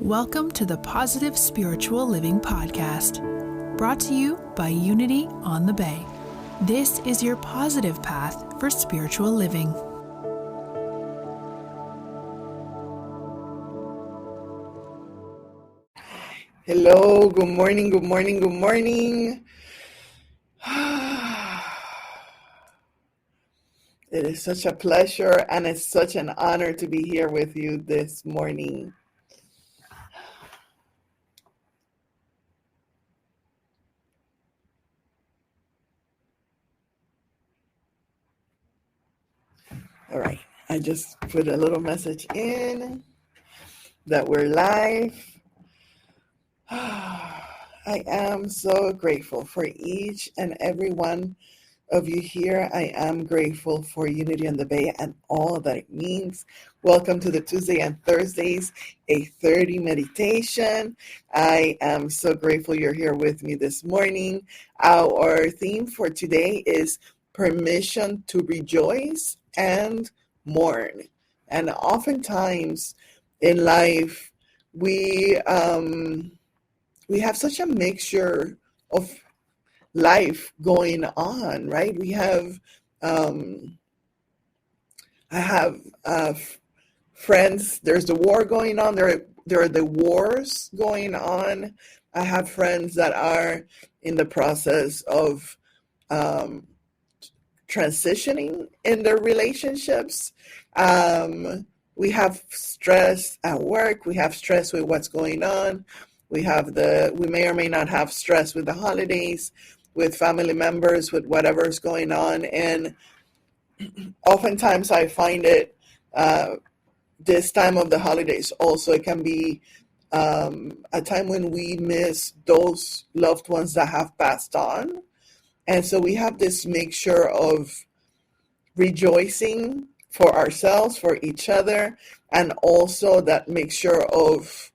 Welcome to the Positive Spiritual Living Podcast, brought to you by Unity on the Bay. This is your positive path for spiritual living. Hello, good morning, good morning, good morning. It is such a pleasure and it's such an honor to be here with you this morning. All right, I just put a little message in that we're live. I am so grateful for each and every one of you here. I am grateful for Unity on the Bay and all that it means. Welcome to the Tuesday and Thursdays 8:30 meditation. I am so grateful you're here with me this morning. Our theme for today is permission to rejoice and mourn. And oftentimes in life, we have such a mixture of life going on, right? We have, I have friends, there's the war going on, there are the wars going on. I have friends that are in the process of transitioning in their relationships. We have stress at work, we have stress with what's going on. We may or may not have stress with the holidays, with family members, with whatever's going on. And oftentimes I find it this time of the holidays also, it can be a time when we miss those loved ones that have passed on. And so we have this mixture of rejoicing for ourselves, for each other, and also that mixture of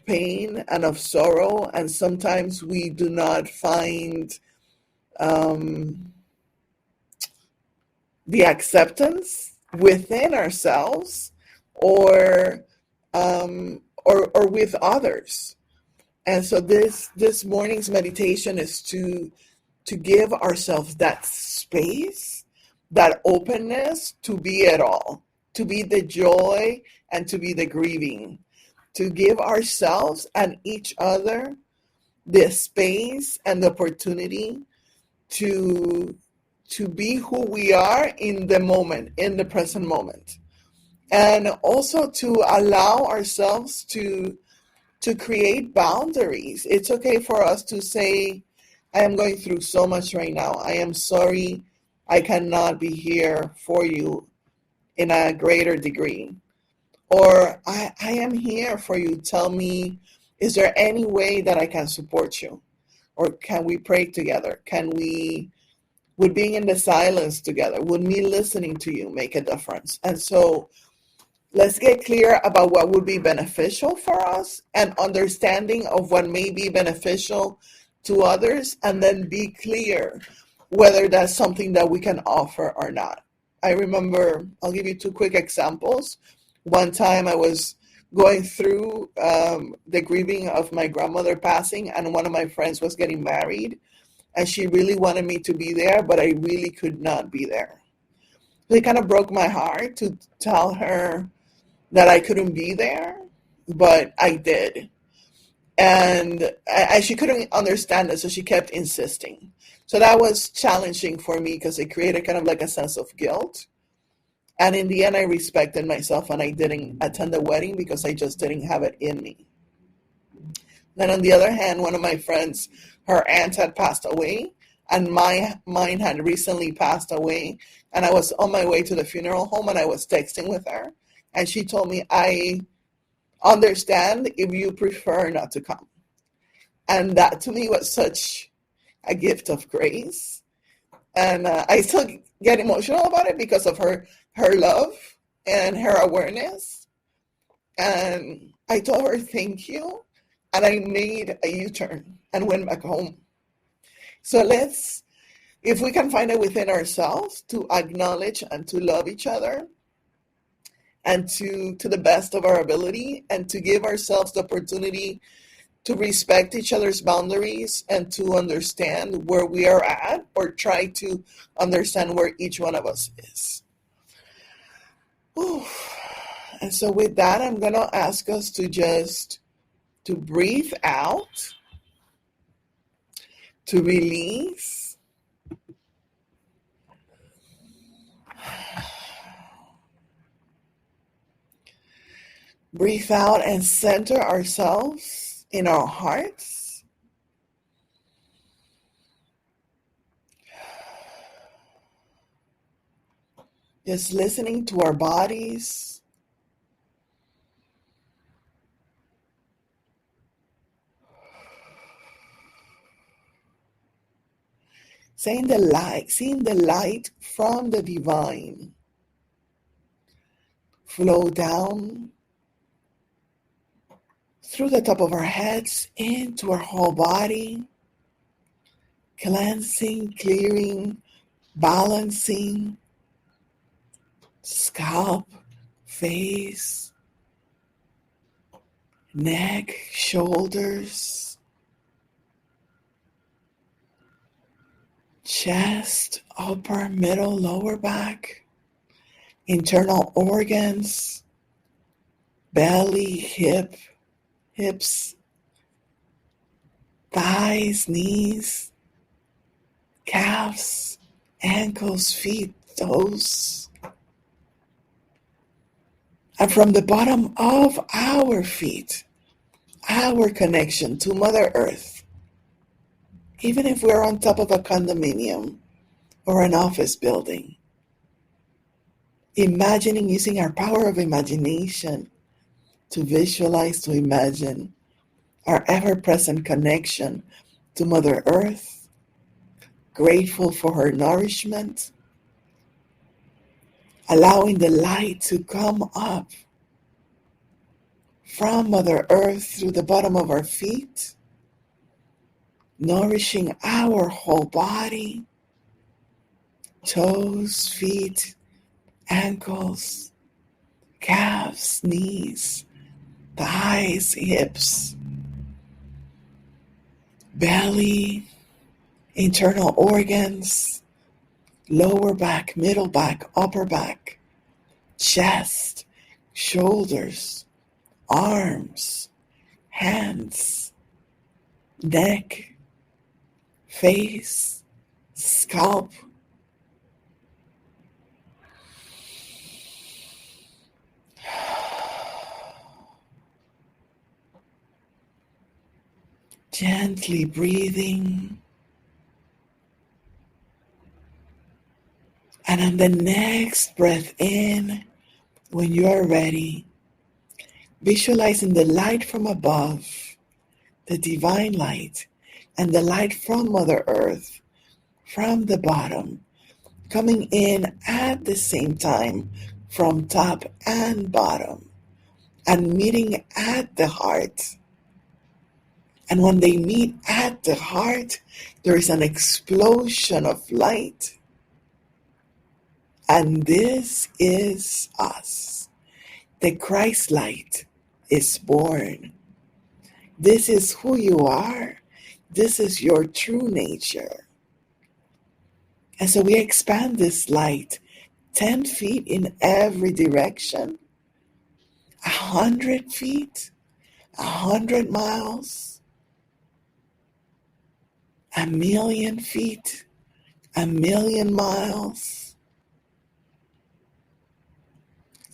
pain and of sorrow, and sometimes we do not find the acceptance within ourselves or with others. And so this morning's meditation is to give ourselves that space, that openness to be it all, to be the joy and to be the grieving. To give ourselves and each other the space and the opportunity to be who we are in the moment, in the present moment. And also to allow ourselves to create boundaries. It's okay for us to say, I am going through so much right now. I am sorry I cannot be here for you in a greater degree. Or I am here for you. Tell me, is there any way that I can support you? Or can we pray together? Would being in the silence together, would me listening to you make a difference? And so let's get clear about what would be beneficial for us and understanding of what may be beneficial to others, and then be clear whether that's something that we can offer or not. I remember, I'll give you two quick examples. One time I was going through the grieving of my grandmother passing, and one of my friends was getting married, and she really wanted me to be there, but I really could not be there. It kind of broke my heart to tell her that I couldn't be there, but I did. And she couldn't understand it, so she kept insisting. So that was challenging for me because it created kind of like a sense of guilt. And in the end, I respected myself and I didn't attend the wedding because I just didn't have it in me. Then on the other hand, one of my friends, her aunt had passed away and mine had recently passed away. And I was on my way to the funeral home and I was texting with her. And she told me, I understand if you prefer not to come. And that to me was such a gift of grace. And I still get emotional about it because of her love and her awareness. And I told her thank you, and I made a U-turn and went back home. So if we can find it within ourselves to acknowledge and to love each other and to the best of our ability, and to give ourselves the opportunity to respect each other's boundaries and to understand where we are at, or try to understand where each one of us is. Whew. And so with that, I'm going to ask us to breathe out, to release, breathe out and center ourselves in our hearts. Just listening to our bodies. Seeing the light from the divine flow down through the top of our heads into our whole body, cleansing, clearing, balancing, scalp, face, neck, shoulders, chest, upper, middle, lower back, internal organs, belly, hips, thighs, knees, calves, ankles, feet, toes. And from the bottom of our feet, our connection to Mother Earth, even if we're on top of a condominium or an office building, imagining, using our power of imagination to visualize, to imagine our ever-present connection to Mother Earth, grateful for her nourishment, allowing the light to come up from Mother Earth through the bottom of our feet, nourishing our whole body, toes, feet, ankles, calves, knees, thighs, hips, belly, internal organs, lower back, middle back, upper back, chest, shoulders, arms, hands, neck, face, scalp, gently breathing. And on the next breath in, when you're ready, visualizing the light from above, the divine light, and the light from Mother Earth, from the bottom, coming in at the same time from top and bottom, and meeting at the heart. And when they meet at the heart, there is an explosion of light. And this is us. The Christ light is born. This is who you are. This is your true nature. And so we expand this light 10 feet in every direction, 100 feet, 100 miles, 1,000,000 feet, 1,000,000 miles,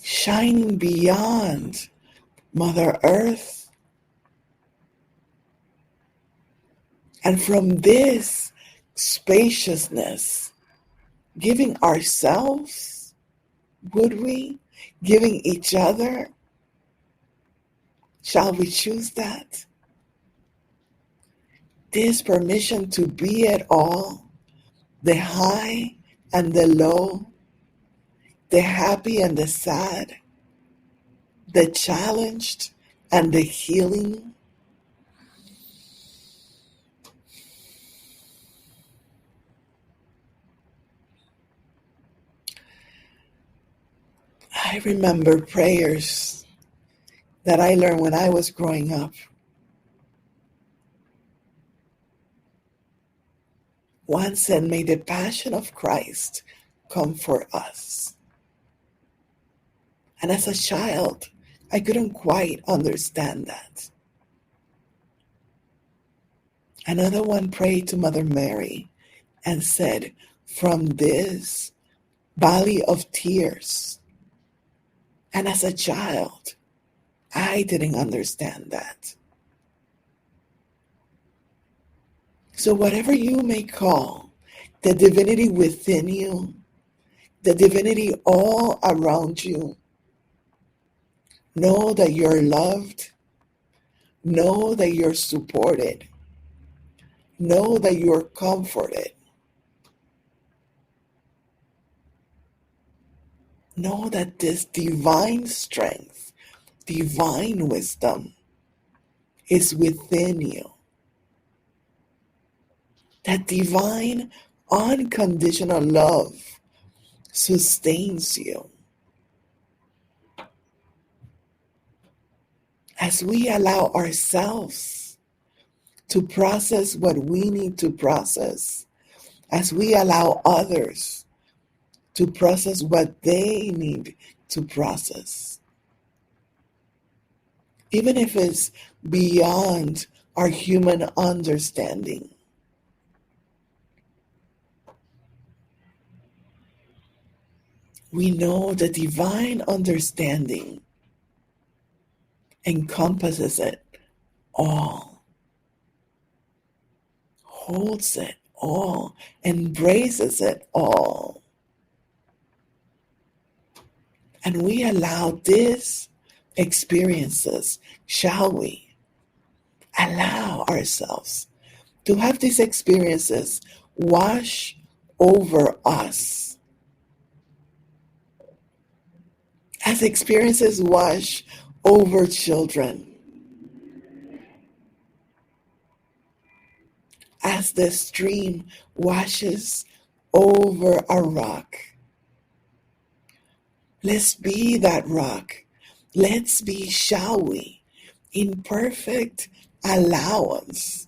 shining beyond Mother Earth. And from this spaciousness, giving ourselves, would we? Giving each other? Shall we choose that? This permission to be at all, the high and the low, the happy and the sad, the challenged and the healing. I remember prayers that I learned when I was growing up. One said, "May the passion of Christ come for us." And as a child, I couldn't quite understand that. Another one prayed to Mother Mary and said, "From this valley of tears." And as a child, I didn't understand that. So whatever you may call the divinity within you, the divinity all around you, know that you're loved, know that you're supported, know that you're comforted, know that this divine strength, divine wisdom is within you. That divine unconditional love sustains you. As we allow ourselves to process what we need to process, as we allow others to process what they need to process, even if it's beyond our human understanding, we know the divine understanding encompasses it all, holds it all, embraces it all. And we allow these experiences, shall we? Allow ourselves to have these experiences wash over us. As experiences wash over children, as the stream washes over a rock. Let's be that rock. Let's be, shall we, in perfect allowance,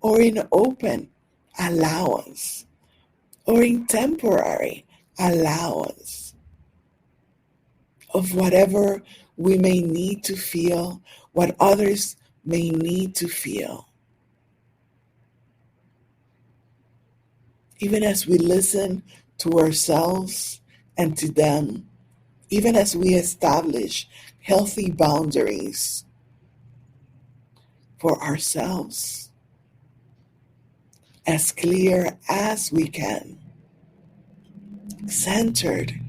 or in open allowance, or in temporary allowance of whatever we may need to feel, what others may need to feel. Even as we listen to ourselves and to them, even as we establish healthy boundaries for ourselves, as clear as we can, centered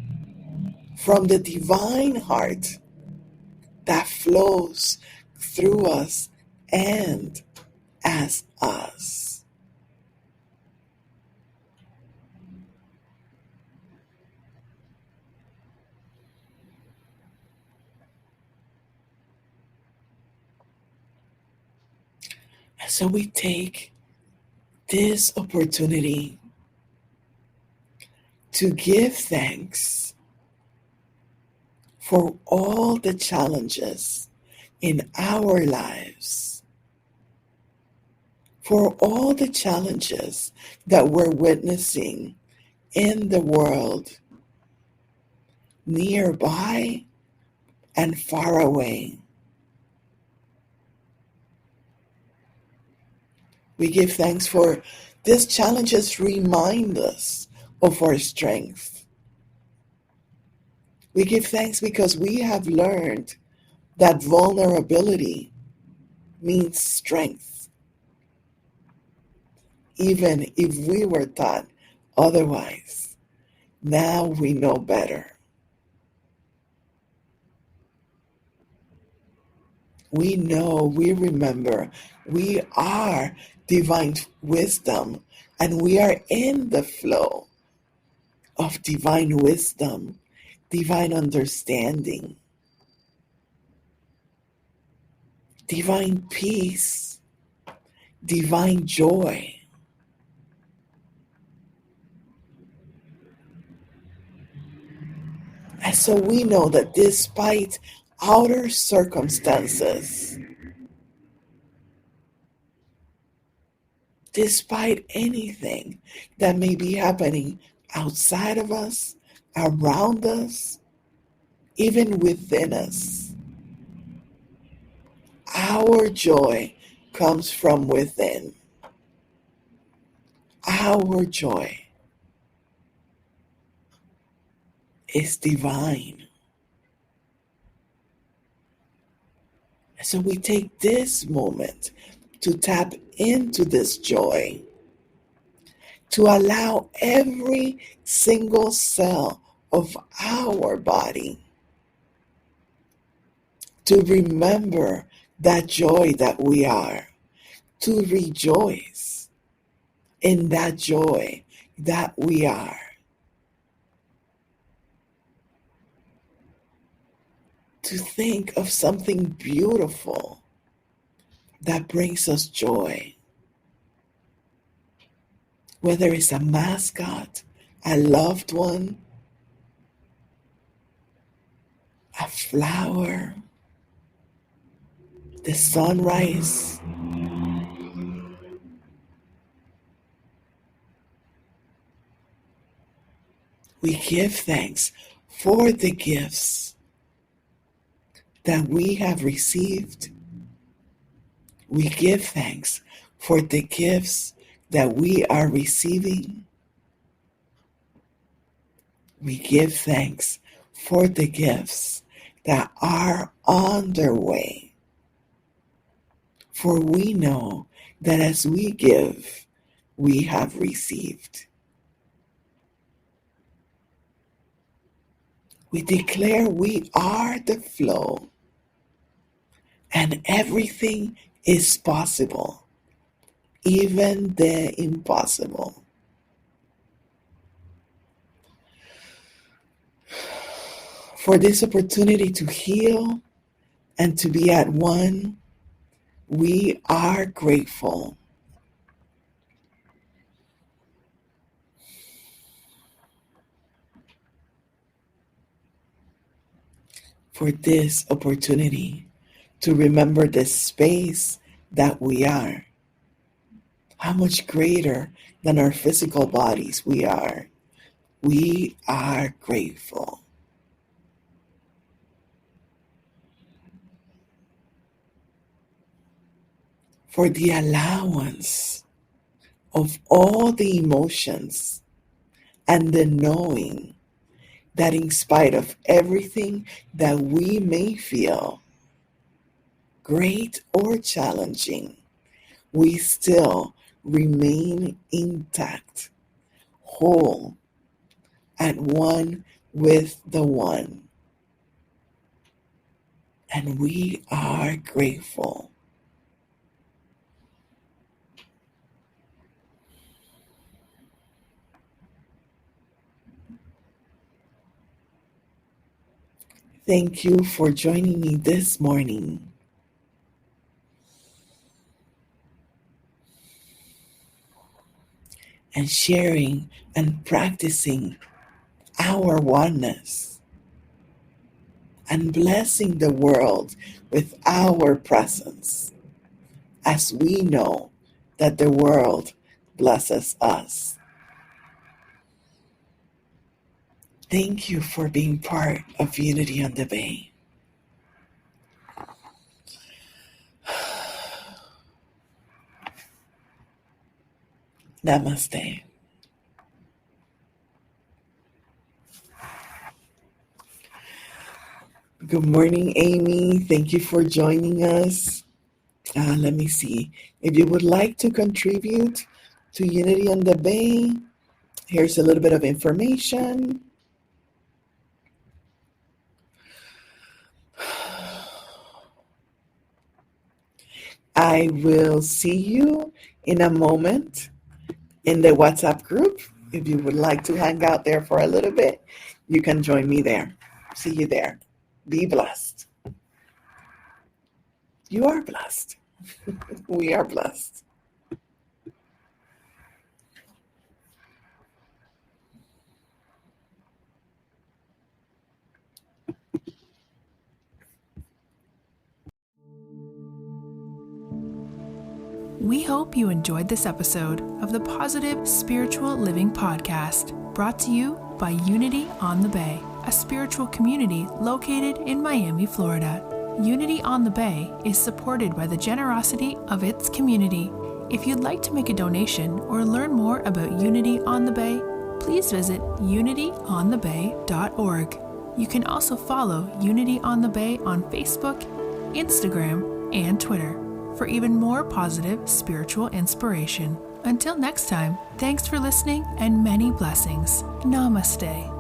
from the divine heart that flows through us and as us. And so we take this opportunity to give thanks for all the challenges in our lives, for all the challenges that we're witnessing in the world, nearby and far away. We give thanks for these challenges remind us of our strength. We give thanks because we have learned that vulnerability means strength, even if we were taught otherwise. Now we know better. We know, we remember, we are divine wisdom, and we are in the flow of divine wisdom, divine understanding, divine peace, divine joy. And so we know that despite outer circumstances, despite anything that may be happening outside of us, around us, even within us, our joy comes from within. Our joy is divine. So we take this moment to tap into this joy, to allow every single cell of our body to remember that joy that we are, to rejoice in that joy that we are, to think of something beautiful that brings us joy. Whether it's a mascot, a loved one, a flower, the sunrise, we give thanks for the gifts that we have received. We give thanks for the gifts that we are receiving. We give thanks for the gifts that are on their way. For we know that as we give, we have received. We declare we are the flow, and everything is possible, even the impossible. For this opportunity to heal and to be at one, we are grateful. For this opportunity to remember the space that we are. How much greater than our physical bodies we are. We are grateful. For the allowance of all the emotions and the knowing that in spite of everything that we may feel, great or challenging, we still remain intact, whole, at one with the one. And we are grateful. Thank you for joining me this morning. And sharing and practicing our oneness. And blessing the world with our presence. As we know that the world blesses us. Thank you for being part of Unity on the Bay. Namaste. Good morning, Amy. Thank you for joining us. Let me see. If you would like to contribute to Unity on the Bay, here's a little bit of information. I will see you in a moment in the WhatsApp group. If you would like to hang out there for a little bit, you can join me there. See you there. Be blessed. You are blessed. We are blessed. We hope you enjoyed this episode of the Positive Spiritual Living Podcast, brought to you by Unity on the Bay, a spiritual community located in Miami, Florida. Unity on the Bay is supported by the generosity of its community. If you'd like to make a donation or learn more about Unity on the Bay, please visit unityonthebay.org. You can also follow Unity on the Bay on Facebook, Instagram, and Twitter for even more positive spiritual inspiration. Until next time, thanks for listening and many blessings. Namaste.